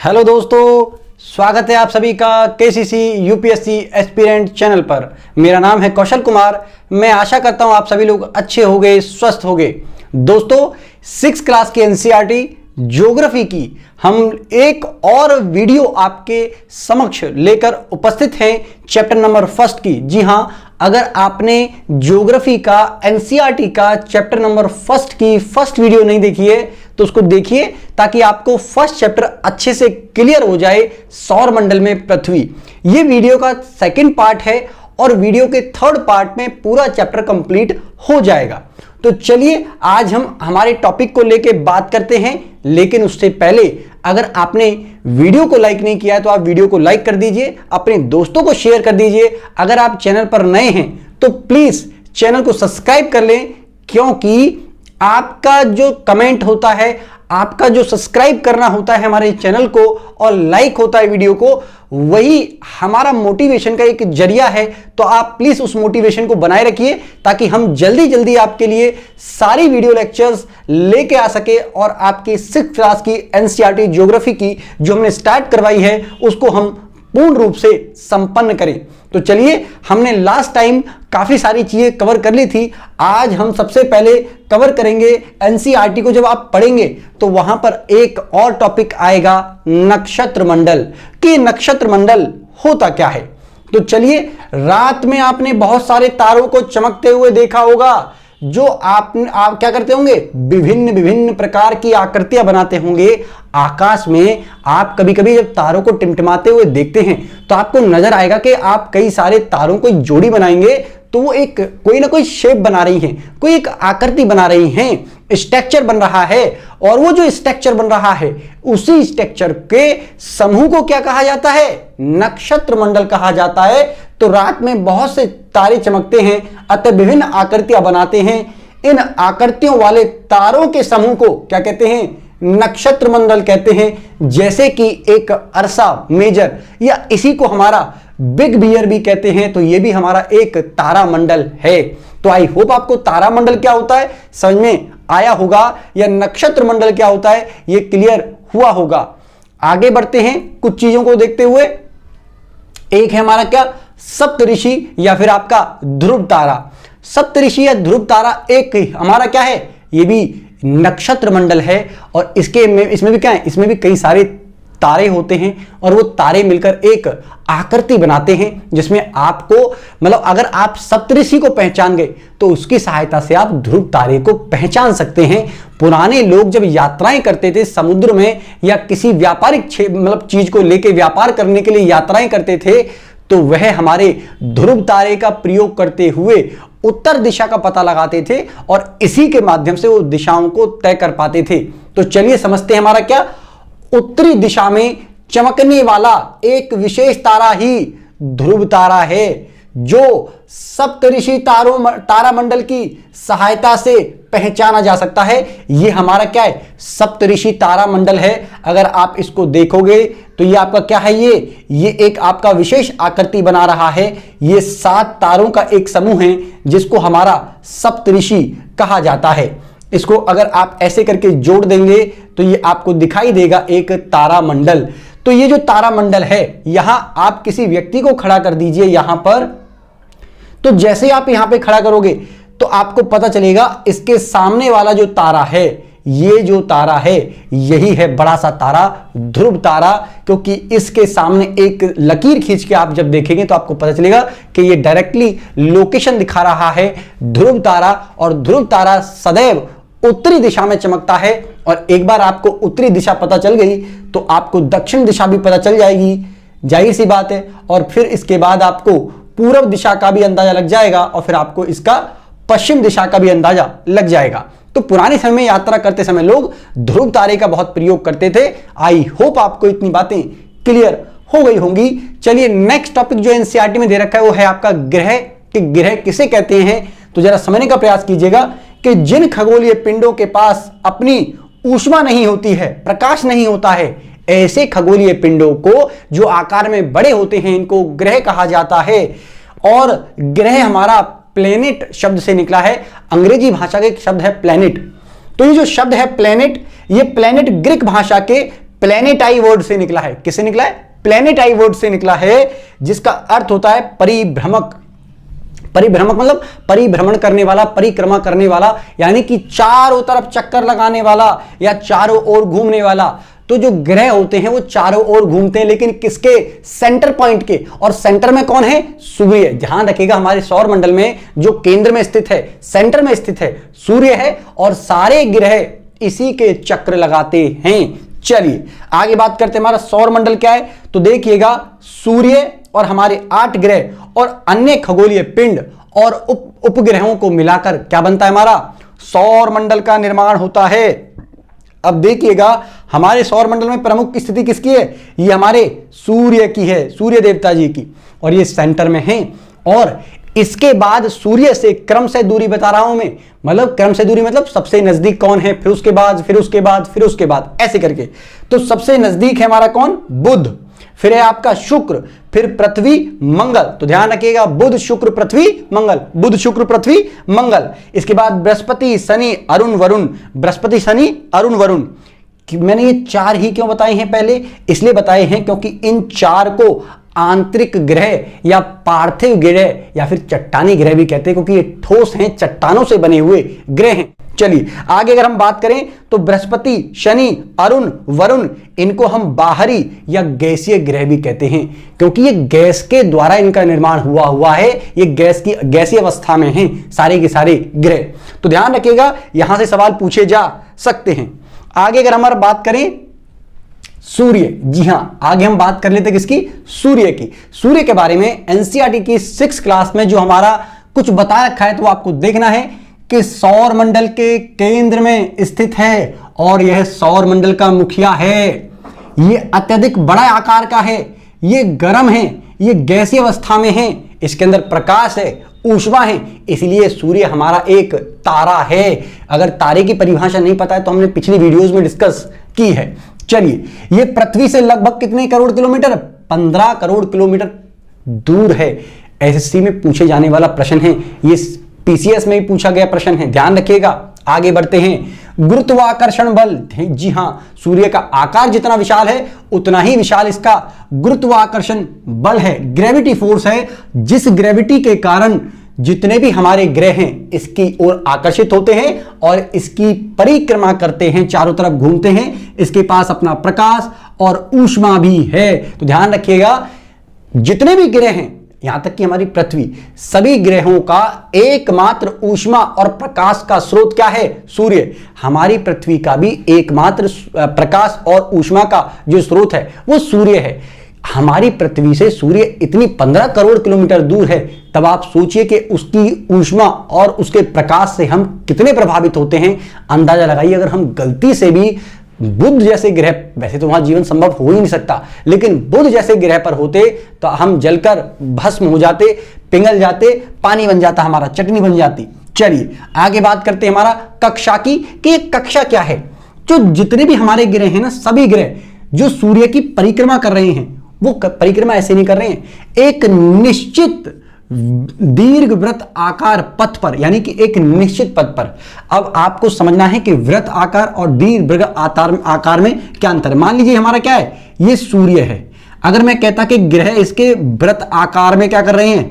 Hello दोस्तों, स्वागत है आप सभी का केसीसी यूपीएससी एस्पिरेंट चैनल पर। मेरा नाम है कौशल कुमार। मैं आशा करता हूं आप सभी लोग अच्छे होंगे, स्वस्थ होंगे। दोस्तों, 6 क्लास की एनसीईआरटी ज्योग्राफी की हम एक और वीडियो आपके समक्ष लेकर उपस्थित हैं चैप्टर नंबर 1 की। जी हां, अगर आपने ज्योग्राफी का एनसीईआरटी का चैप्टर नंबर 1 की फर्स्ट वीडियो नहीं देखी है तो उसको देखिए, ताकि आपको फर्स्ट चैप्टर अच्छे से क्लियर हो जाए। सौर मंडल में पृथ्वी, ये वीडियो का सेकंड पार्ट है और वीडियो के थर्ड पार्ट में पूरा चैप्टर कंप्लीट हो जाएगा। तो चलिए आज हम हमारे टॉपिक को लेके बात करते हैं, लेकिन उससे पहले अगर आपने वीडियो को लाइक नहीं किया है तो आप वीडियो को लाइक कर दीजिए, अपने दोस्तों को शेयर कर दीजिए। अगर आप चैनल पर नए हैं तो प्लीज चैनल को सब्सक्राइब कर लें, क्योंकि आपका जो कमेंट होता है, आपका जो सब्सक्राइब करना होता है हमारे चैनल को और लाइक होता है वीडियो को, वही हमारा मोटिवेशन का एक जरिया है। तो आप प्लीज उस मोटिवेशन को बनाए रखिए, ताकि हम जल्दी जल्दी आपके लिए सारी वीडियो लेक्चर्स लेके आ सके और आपकी 6th क्लास की एनसीईआरटी ज्योग्राफी की जो हमने स्टार्ट करवाई है उसको हम पूर्ण रूप से संपन्न करें। तो चलिए, हमने लास्ट टाइम काफी सारी चीजें कवर कर ली थी। आज हम सबसे पहले कवर करेंगे एनसीईआरटी को। जब आप पढ़ेंगे तो वहां पर एक और टॉपिक आएगा, नक्षत्र मंडल। कि नक्षत्र मंडल होता क्या है। तो चलिए, रात में आपने बहुत सारे तारों को चमकते हुए देखा होगा, जो आप क्या करते होंगे, विभिन्न विभिन्न प्रकार की आकृतियां बनाते होंगे आकाश में। आप कभी कभी जब तारों को टिमटिमाते हुए देखते हैं तो आपको नजर आएगा कि आप कई सारे तारों को जोड़ी बनाएंगे तो वो एक कोई ना कोई शेप बना रही हैं, कोई एक आकृति बना रही हैं, स्ट्रक्चर बन रहा है। और वो जो स्ट्रक्चर बन रहा है उसी स्ट्रक्चर के समूह को क्या कहा जाता है, नक्षत्र मंडल कहा जाता है। तो रात में बहुत से तारे चमकते हैं, अतः विभिन्न आकृतियां बनाते हैं। इन आकृतियों वाले तारों के समूह को क्या कहते हैं, नक्षत्र मंडल कहते हैं। जैसे कि एक अर्सा मेजर, या इसी को हमारा बिग बियर भी कहते हैं। तो ये भी हमारा एक तारा मंडल है। तो आई होप आपको तारा मंडल क्या होता है समझ में आया होगा, या नक्षत्र मंडल क्या होता है ये क्लियर हुआ होगा। आगे बढ़ते हैं कुछ चीजों को देखते हुए। एक है हमारा क्या, सप्तऋषि या फिर आपका ध्रुव तारा। सप्तऋषि या ध्रुव तारा एक हमारा क्या है, ये भी नक्षत्र मंडल है। और इसमें भी क्या है, इसमें भी कई सारे तारे होते हैं और वो तारे मिलकर एक आकृति बनाते हैं, जिसमें आपको मतलब अगर आप सप्तऋषि को पहचान गए तो उसकी सहायता से आप ध्रुव तारे को पहचान सकते हैं। पुराने लोग जब यात्राएं करते थे समुद्र में, या किसी व्यापारिक मतलब चीज को लेके व्यापार करने के लिए यात्राएं करते थे, तो वह हमारे ध्रुव तारे का प्रयोग करते हुए उत्तर दिशा का पता लगाते थे और इसी के माध्यम से वो दिशाओं को तय कर पाते थे। तो चलिए समझते हैं, हमारा क्या, उत्तरी दिशा में चमकने वाला एक विशेष तारा ही ध्रुव तारा है, जो सप्तऋषि तारा मंडल की सहायता से पहचाना जा सकता है। ये हमारा क्या है, सप्तऋषि तारा मंडल है। अगर आप इसको देखोगे तो ये आपका क्या है, ये एक आपका विशेष आकृति बना रहा है। ये 7 तारों का एक समूह है जिसको हमारा सप्तऋषि कहा जाता है। इसको अगर आप ऐसे करके जोड़ देंगे तो ये आपको दिखाई देगा एक तारा मंडल। तो ये जो तारा मंडल है, यहां आप किसी व्यक्ति को खड़ा कर दीजिए यहां पर। तो जैसे आप यहां पे खड़ा करोगे तो आपको पता चलेगा इसके सामने वाला जो तारा है, ये जो तारा है यही है बड़ा सा तारा, ध्रुव तारा। क्योंकि इसके सामने एक लकीर खींच के आप जब देखेंगे तो आपको पता चलेगा कि ये डायरेक्टली लोकेशन दिखा रहा है ध्रुव तारा। और ध्रुव तारा सदैव उत्तरी दिशा में चमकता है। और एक बार आपको उत्तरी दिशा पता चल गई तो आपको दक्षिण दिशा भी पता चल जाएगी, जाहिर सी बात है। और फिर इसके बाद आपको पूर्व दिशा का भी अंदाजा लग जाएगा और फिर आपको इसका पश्चिम दिशा का भी अंदाजा लग जाएगा। तो पुराने समय में यात्रा करते समय लोग ध्रुव तारे का बहुत प्रयोग करते थे। आई होप आपको इतनी बातें क्लियर हो गई होंगी। चलिए नेक्स्ट टॉपिक जो एनसीईआरटी में दे रखा है वो है आपका ग्रह। कि ग्रह किसे कहते हैं, तो जरा समझने का प्रयास कीजिएगा कि जिन खगोलीय पिंडों के पास अपनी ऊष्मा नहीं होती है, प्रकाश नहीं होता है, ऐसे खगोलीय पिंडों को जो आकार में बड़े होते हैं इनको ग्रह कहा जाता है। और ग्रह हमारा प्लेनेट शब्द से निकला है, अंग्रेजी भाषा का एक शब्द है प्लेनेट। तो ये जो शब्द है प्लेनेट, ये प्लेनेट ग्रीक भाषा के प्लेनेटाई वर्ड से निकला है। किससे निकला है? प्लेनेटाई वर्ड से निकला है, जिसका अर्थ होता है परिभ्रमक। परिभ्रमक मतलब परिभ्रमण करने वाला, परिक्रमा करने वाला, यानी कि चारों तरफ चक्कर लगाने वाला या चारों ओर घूमने वाला। तो जो ग्रह होते हैं वो चारों ओर घूमते हैं, लेकिन किसके? सेंटर पॉइंट के। और सेंटर में कौन है? सूर्य। ध्यान रखिएगा, हमारे सौर मंडल में जो केंद्र में स्थित है, सेंटर में स्थित है, सूर्य है, और सारे ग्रह इसी के चक्र लगाते हैं। चलिए आगे बात करते हैं, हमारा सौर मंडल क्या है। तो देखिएगा, सूर्य और हमारे 8 ग्रह और अन्य खगोलीय पिंड और उपग्रहों को मिलाकर क्या बनता है? हमारा सौर मंडल का निर्माण होता है। अब देखिएगा, हमारे सौर मंडल में प्रमुख स्थिति किसकी है? ये हमारे सूर्य की है, सूर्य देवता जी की, और ये सेंटर में है। और इसके बाद सूर्य से क्रम से दूरी बता रहा हूं मैं, मतलब क्रम से दूरी मतलब सबसे नजदीक कौन है, फिर उसके बाद, फिर उसके बाद, फिर उसके बाद, ऐसे करके। तो सबसे नजदीक है हमारा कौन? बुध, फिर है आपका शुक्र, फिर पृथ्वी, मंगल। तो ध्यान रखिएगा, बुध शुक्र पृथ्वी मंगल, बुध शुक्र पृथ्वी मंगल। इसके बाद बृहस्पति शनि अरुण वरुण, बृहस्पति शनि अरुण वरुण। मैंने ये 4 ही क्यों बताए हैं? पहले इसलिए बताए हैं क्योंकि इन 4 को आंतरिक ग्रह या पार्थिव ग्रह या फिर चट्टानी ग्रह भी कहते हैं, क्योंकि ये ठोस हैं, चट्टानों से बने हुए ग्रह हैं। चलिए आगे अगर हम बात करें तो बृहस्पति, शनि, अरुण, वरुण, इनको हम बाहरी या गैसीय ग्रह भी कहते हैं, क्योंकि ये गैस के द्वारा इनका निर्माण हुआ है। ये गैसीय अवस्था में हैं सारे के सारे ग्रह। तो ध्यान रखिएगा, यहां से सवाल पूछे जा सकते हैं। आगे अगर हमारा बात करें सूर्य, जी हां, आगे हम बात कर लेते हैं किसकी? सूर्य की। सूर्य के बारे में एनसीईआरटी की 6th क्लास में जो हमारा कुछ बता रखा है, तो आपको देखना है कि सौर मंडल के केंद्र में स्थित है और यह सौर मंडल का मुखिया है। यह अत्यधिक बड़ा आकार का है, यह गर्म है, यह गैसीय अवस्था में है, इसके अंदर प्रकाश है, ऊष्मा है, इसलिए सूर्य हमारा एक तारा है। अगर तारे की परिभाषा नहीं पता है तो हमने पिछली वीडियोस में डिस्कस की है। चलिए, यह पृथ्वी से लगभग कितने करोड़ किलोमीटर? 15 करोड़ किलोमीटर दूर है। एसएससी में पूछे जाने वाला प्रश्न है, ये पीसीएस में भी पूछा गया प्रश्न है, ध्यान रखिएगा। आगे बढ़ते हैं। गुरुत्वाकर्षण बल, जी हां, सूर्य का आकार जितना विशाल है उतना ही विशाल इसका गुरुत्वाकर्षण बल है, ग्रेविटी फोर्स है, जिस ग्रेविटी के कारण जितने भी हमारे ग्रह हैं इसकी ओर आकर्षित होते हैं और इसकी परिक्रमा करते हैं, चारों तरफ घूमते हैं। इसके पास अपना प्रकाश और ऊष्मा भी है। तो ध्यान रखिएगा, जितने भी ग्रह हैं, यहां तक कि हमारी पृथ्वी, सभी ग्रहों का एकमात्र ऊष्मा और प्रकाश का स्रोत क्या है? सूर्य। हमारी पृथ्वी का भी एकमात्र प्रकाश और ऊष्मा का जो स्रोत है वो सूर्य है। हमारी पृथ्वी से सूर्य इतनी 15 करोड़ किलोमीटर दूर है, तब आप सोचिए कि उसकी ऊष्मा और उसके प्रकाश से हम कितने प्रभावित होते हैं। अंदाजा लगाइए, अगर हम गलती से भी बुध जैसे ग्रह, वैसे तो वहां जीवन संभव हो ही नहीं सकता, लेकिन बुध जैसे ग्रह पर होते तो हम जलकर भस्म हो जाते, पिघल जाते, पानी बन जाता, हमारा चटनी बन जाती। चलिए आगे बात करते हैं हमारा कक्षा की, कि कक्षा क्या है। जो जितने भी हमारे ग्रह हैं ना, सभी ग्रह जो सूर्य की परिक्रमा कर रहे हैं, वो परिक्रमा ऐसे नहीं कर रहे हैं, एक निश्चित दीर्घ वृत्त आकार पथ पर, यानी कि एक निश्चित पथ पर। अब आपको समझना है कि वृत्त आकार और दीर्घ वृत्त आकार में क्या अंतर है। मान लीजिए हमारा क्या है, ये सूर्य है, अगर मैं कहता कि ग्रह इसके वृत्त आकार में क्या कर रहे हैं,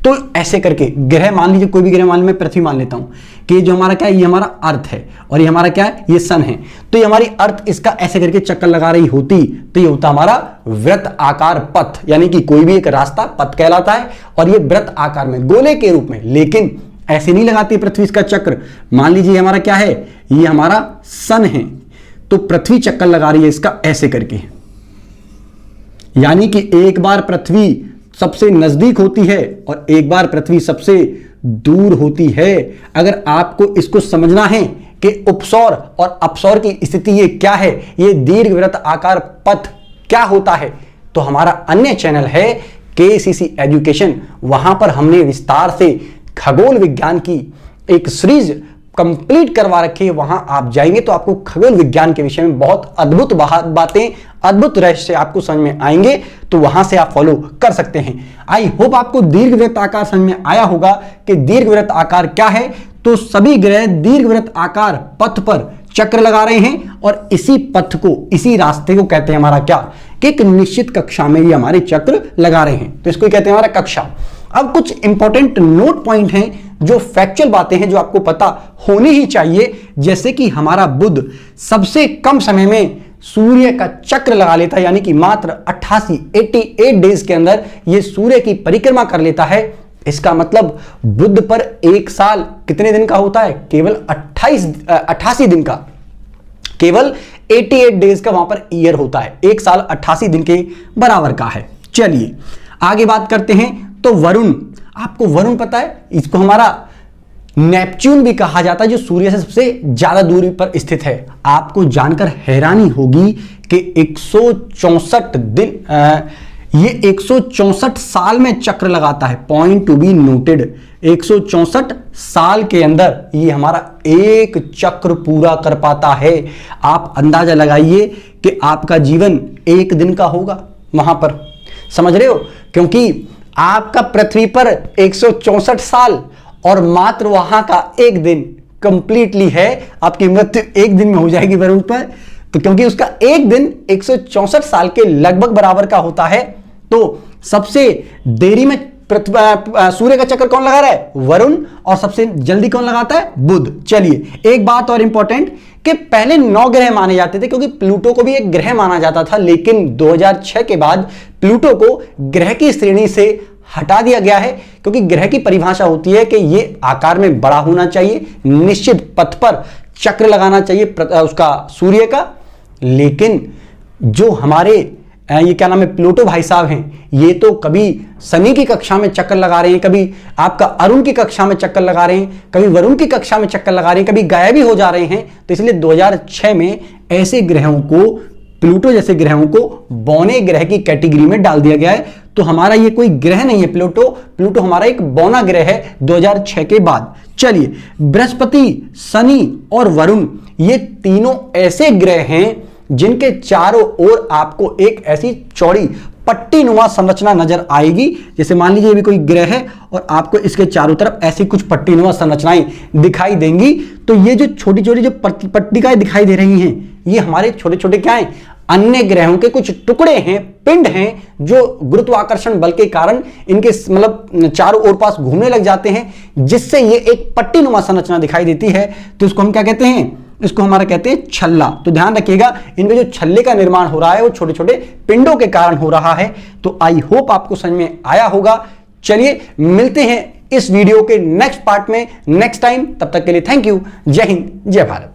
तो ऐसे करके ग्रह, मान लीजिए कोई भी ग्रह, मान लीजिए मैं पृथ्वी मान लेता हूं कि जो हमारा क्या है, ये हमारा अर्थ है और ये हमारा क्या है, ये सन है। तो ये हमारी अर्थ इसका ऐसे करके चक्कर लगा रही होती तो ये होता हमारा वृत्त आकार पथ, यानी कि कोई भी एक रास्ता पथ कहलाता है, और ये वृत्त आकार में, गोले के रूप में। लेकिन ऐसे नहीं लगाती पृथ्वी इसका चक्र। मान लीजिए हमारा क्या है, ये हमारा सन है, तो पृथ्वी चक्कर लगा रही है इसका ऐसे करके, यानी कि एक बार पृथ्वी सबसे नजदीक होती है और एक बार पृथ्वी सबसे दूर होती है। अगर आपको इसको समझना है कि उपसौर और अपसौर की स्थिति ये क्या है, ये दीर्घवृत्त आकार पथ क्या होता है, तो हमारा अन्य चैनल है KCC एजुकेशन, वहां पर हमने विस्तार से खगोल विज्ञान की एक सीरीज कंप्लीट करवा रखी है। वहां आप जाएंगे तो आपको खगोल विज्ञान के विषय में बहुत अद्भुत बातें, अद्भुत रहस्य आपको समझ में आएंगे, तो वहां से आप फॉलो कर सकते हैं। आई होप आपको दीर्घवृत्त आकार समझ में आया होगा कि दीर्घवृत्त आकार क्या है। तो सभी ग्रह दीर्घवृत्त आकार पथ पर चक्र लगा रहे हैं और इसी पथ को, इसी रास्ते को कहते हैं हमारा क्या, कि एक निश्चित कक्षा में ये हमारे चक्र लगा रहे हैं, तो इसको कहते हैं हमारा कक्षा। अब कुछ इंपॉर्टेंट नोट पॉइंट हैं, जो फैक्चुअल बातें हैं जो आपको पता होनी ही चाहिए, जैसे कि हमारा बुध सबसे कम समय में सूर्य का चक्र लगा लेता है, यानी कि मात्र 88 डेज के अंदर यह सूर्य की परिक्रमा कर लेता है। इसका मतलब बुध पर एक साल कितने दिन का होता है, केवल 88 दिन का, केवल 88 डेज का वहां पर ईयर होता है, एक साल 88 दिन के बराबर का है। चलिए आगे बात करते हैं। तो वरुण, आपको वरुण पता है, इसको हमारा नेपच्यून भी कहा जाता है, जो सूर्य से सबसे ज्यादा दूरी पर स्थित है। आपको जानकर हैरानी होगी कि 164 दिन ये 164 साल में चक्र लगाता है। पॉइंट टू बी नोटेड, 164 साल के अंदर ये हमारा एक चक्र पूरा कर पाता है। आप अंदाजा लगाइए कि आपका जीवन एक दिन का होगा वहां पर, समझ रहे हो, क्योंकि आपका पृथ्वी पर 164 साल और मात्र वहां का एक दिन कंप्लीटली है। आपकी मृत्यु एक दिन में हो जाएगी वरुण पर, तो क्योंकि उसका एक दिन 164 साल के लगभग बराबर का होता है। तो सबसे देरी में सूर्य का चक्कर कौन लगा रहा है, वरुण, और सबसे जल्दी कौन लगाता है, बुध। चलिए एक बात और इंपॉर्टेंट, कि पहले 9 ग्रह माने जाते थे, क्योंकि प्लूटो को भी एक ग्रह माना जाता था, लेकिन 2006 के बाद प्लूटो को ग्रह की श्रेणी से हटा दिया गया है, क्योंकि ग्रह की परिभाषा होती है कि यह आकार में बड़ा होना चाहिए, निश्चित पथ पर चक्र लगाना चाहिए उसका सूर्य का। लेकिन जो हमारे ये क्या नाम है, प्लूटो भाई साहब हैं, ये तो कभी शनि की कक्षा में चक्कर लगा रहे हैं, कभी आपका अरुण की कक्षा में चक्कर लगा रहे हैं, कभी वरुण की कक्षा में चक्कर लगा रहे हैं, कभी गायब भी हो जा रहे हैं। तो इसलिए 2006 में ऐसे ग्रहों को, प्लूटो जैसे ग्रहों को बौने ग्रह की कैटेगरी में डाल दिया गया है। तो हमारा ये कोई ग्रह नहीं है प्लूटो हमारा एक बौना ग्रह है 2006 के बाद। चलिए बृहस्पति, शनि और वरुण, ये तीनों ऐसे ग्रह हैं जिनके चारों ओर आपको एक ऐसी चौड़ी पट्टीनुमा संरचना नजर आएगी। जैसे मान लीजिए ये भी कोई ग्रह है और आपको इसके चारों तरफ ऐसी कुछ पट्टीनुमा संरचनाएं दिखाई देंगी। तो ये जो छोटी छोटी जो पट्टिकाएं दिखाई दे रही हैं, ये हमारे छोटे छोटे क्या हैं, अन्य ग्रहों के कुछ टुकड़े हैं, पिंड हैं, जो गुरुत्वाकर्षण बल के कारण इनके मतलब चारों ओर पास घूमने लग जाते हैं, जिससे ये एक पट्टीनुमा संरचना दिखाई देती है। तो इसको हम क्या कहते हैं, इसको हमारा कहते हैं छल्ला। तो ध्यान रखिएगा, इनमें जो छल्ले का निर्माण हो रहा है वो छोटे छोटे पिंडों के कारण हो रहा है। तो आई होप आपको समझ में आया होगा। चलिए मिलते हैं इस वीडियो के नेक्स्ट पार्ट में नेक्स्ट टाइम, तब तक के लिए थैंक यू। जय हिंद, जय भारत।